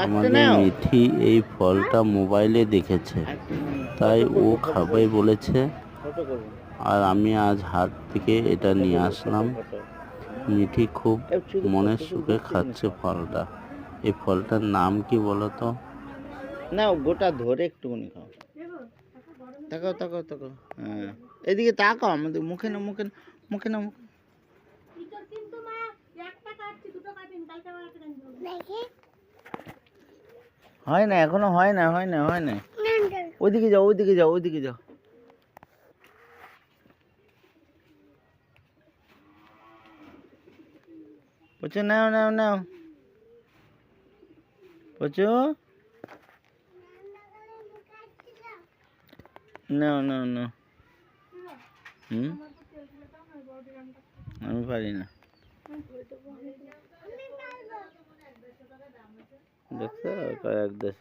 আমাদের মিঠি এই ফলটা মোবাইলে দেখেছে, তাই ও খাবে বলেছে। আর আমি আজ হাট থেকে এটা নিয়ে আসলাম। মিঠি খুব মনের সুখে খাচ্ছে ফলটা। এই ফলটার নাম কি বলো তো? না, গোটা ধরে একটুখানি খাও। তাকাও তাকাও তাকাও। হ্যাঁ, এদিকে তাকাও, আমাদের মুখে না, মুখে না, মুখে না, মুখে। হয় না, এখনো হয় না, হয় না, হয় না। ওইদিকে যাও, ওইদিকে যাও, ওইদিকে যাও। পচু নাও, নাও, নাও। পচু নাও, নাও, নাও। আমি পারি না। দেখছো, কয়েক দেশ